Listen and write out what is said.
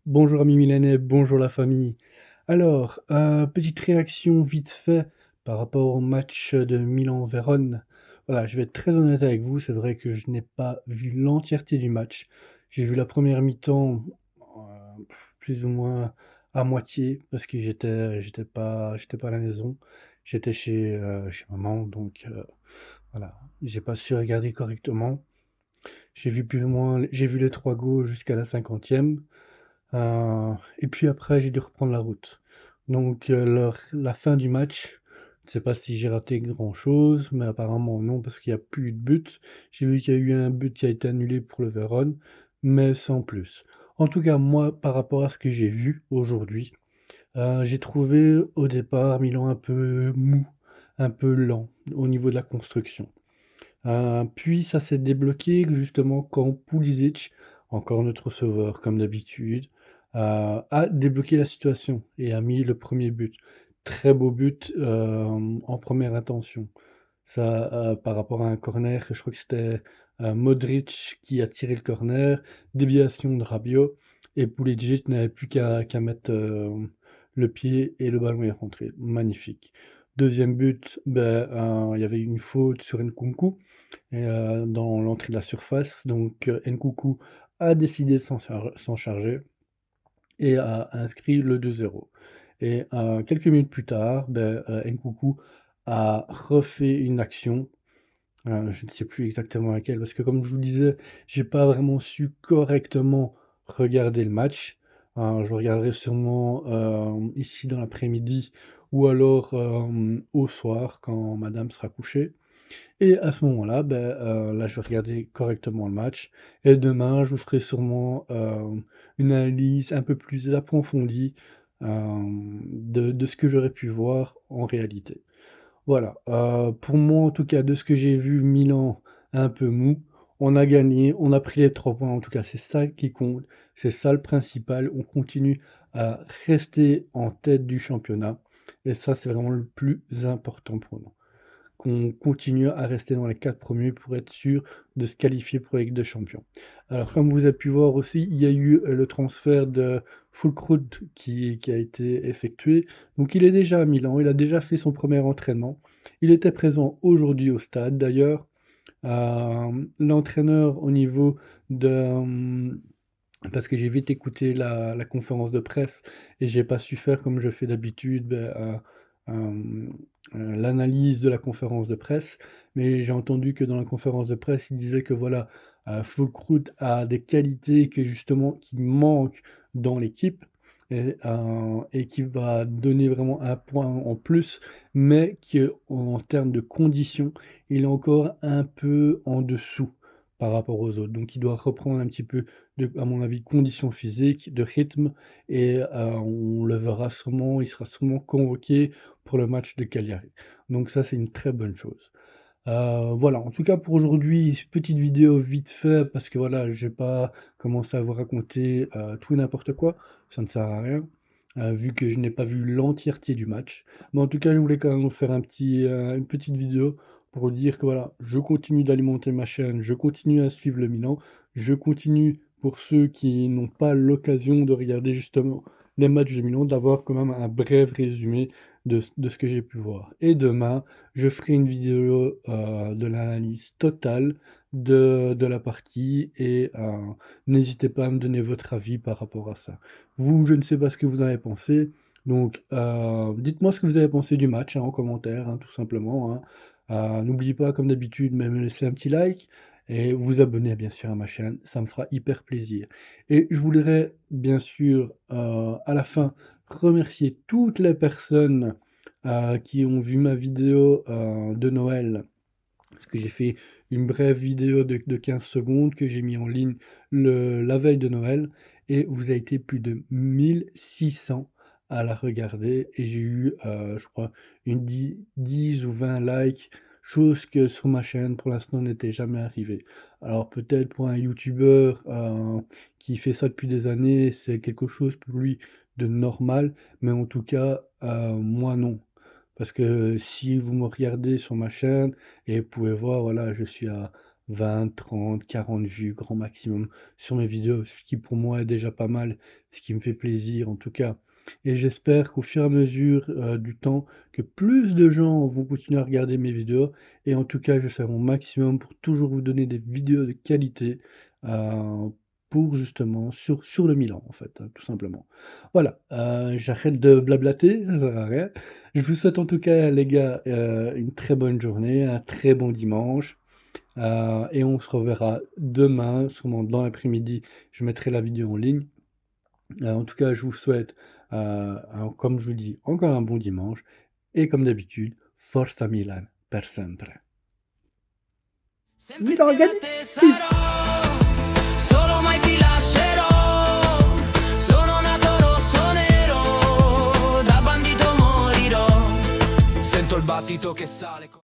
Bonjour ami Milanais, bonjour la famille. Alors, petite réaction vite fait par rapport au match de Milan-Vérone. Voilà, je vais être très honnête avec vous, c'est vrai que je n'ai pas vu l'entièreté du match. J'ai vu la première mi-temps, plus ou moins à moitié parce que j'étais pas à la maison. J'étais chez maman donc voilà, j'ai pas su regarder correctement. J'ai vu les 3 goals jusqu'à la 50e. Et puis après, j'ai dû reprendre la route. Donc, la fin du match, je ne sais pas si j'ai raté grand-chose, mais apparemment non, parce qu'il y a plus eu de but. J'ai vu qu'il y a eu un but qui a été annulé pour le Vérone, mais sans plus. En tout cas, moi, par rapport à ce que j'ai vu aujourd'hui, j'ai trouvé au départ Milan un peu mou, un peu lent au niveau de la construction. Puis ça s'est débloqué justement quand Pulisic, encore notre sauveur comme d'habitude, a débloqué la situation et a mis le premier but. Très beau but, en première intention. Ça, par rapport à un corner, je crois que c'était, Modric qui a tiré le corner, déviation de Rabiot et Pulisic n'avait plus qu'à mettre, le pied et le ballon est rentré. Magnifique. Deuxième but, ben, il y avait une faute sur Nkunku et dans l'entrée de la surface, donc Nkunku a décidé de s'en charger et a inscrit le 2-0 et quelques minutes plus tard, ben, Nkunku a refait une action, je ne sais plus exactement laquelle parce que comme je vous le disais, j'ai pas vraiment su correctement regarder le match. Je regarderai sûrement, ici dans l'après-midi ou alors, au soir quand madame sera couchée. Et à ce moment-là, là, je vais regarder correctement le match et demain, je vous ferai sûrement, une analyse un peu plus approfondie, de ce que j'aurais pu voir en réalité. Voilà, pour moi, en tout cas, de ce que j'ai vu, Milan un peu mou. On a gagné, on a pris les 3 points, en tout cas, c'est ça qui compte, c'est ça le principal. On continue à rester en tête du championnat et ça, c'est vraiment le plus important pour nous qu'on continue à rester dans les 4 premiers pour être sûr de se qualifier pour la Ligue des Champions. Alors comme vous avez pu voir aussi, il y a eu, le transfert de Füllkrug qui a été effectué. Donc il est déjà à Milan, il a déjà fait son premier entraînement. Il était présent aujourd'hui au stade d'ailleurs. L'entraîneur au niveau de, parce que j'ai vite écouté la conférence de presse et j'ai pas su faire comme je fais d'habitude, l'analyse de la conférence de presse. Mais j'ai entendu que dans la conférence de presse, il disait que voilà, Füllkrug a des qualités que justement qui manquent dans l'équipe et qui va donner vraiment un point en plus, mais qu'en termes de conditions, il est encore un peu en dessous par rapport aux autres. Donc il doit reprendre un petit peu de à mon avis, conditions physiques, de rythme et on le verra sûrement, il sera sûrement convoqué pour le match de Cagliari. Donc ça, c'est une très bonne chose. Voilà, en tout cas pour aujourd'hui, petite vidéo vite fait parce que voilà, j'ai pas commencé à vous raconter, tout et n'importe quoi, ça ne sert à rien, vu que je n'ai pas vu l'entièreté du match. Mais en tout cas, je voulais quand même vous faire une petite vidéo pour vous dire que voilà, je continue d'alimenter ma chaîne, je continue à suivre le Milan, je continue pour ceux qui n'ont pas l'occasion de regarder justement les matchs de Milan, d'avoir quand même un bref résumé de ce que j'ai pu voir. Et demain, je ferai une vidéo, de l'analyse totale de la partie et n'hésitez pas à me donner votre avis par rapport à ça. Vous, je ne sais pas ce que vous en avez pensé, donc dites-moi ce que vous avez pensé du match, hein, en commentaire, hein, tout simplement, hein. N'oubliez pas, comme d'habitude, de me laisser un petit like et vous abonner bien sûr à ma chaîne, ça me fera hyper plaisir. Et je voudrais bien sûr, à la fin, remercier toutes les personnes qui ont vu ma vidéo de Noël, parce que j'ai fait une brève vidéo de 15 secondes que j'ai mis en ligne la veille de Noël, et vous avez été plus de 1600 à la regarder, et j'ai eu, je crois, une 10 ou 20 likes, chose que sur ma chaîne, pour l'instant, n'était jamais arrivée. Alors peut-être pour un youtubeur qui fait ça depuis des années, c'est quelque chose pour lui de normal, mais en tout cas, moi non. Parce que si vous me regardez sur ma chaîne et vous pouvez voir, voilà, je suis 20, 30, 40 vues grand maximum sur mes vidéos, ce qui pour moi est déjà pas mal, ce qui me fait plaisir en tout cas. Et j'espère qu'au fur et à mesure, du temps, que plus de gens vont continuer à regarder mes vidéos et en tout cas, je vais faire mon maximum pour toujours vous donner des vidéos de qualité, heu, pour justement sur le Milan en fait, tout simplement. Voilà, j'arrête de blablater, ça sert à rien. Je vous souhaite en tout cas les gars, une très bonne journée, un très bon dimanche, et on se reverra demain, sûrement dans l'après-midi, je mettrai la vidéo en ligne. En tout cas, je vous souhaite, comme je vous dis, encore un bon dimanche et comme d'habitude, Forza Milan per sempre. Sempre Milan insieme ragazzi! a te sarò, solo mai ti lascerò. Sono nato rosso nero, da bandito morirò. Sento il battito che sale.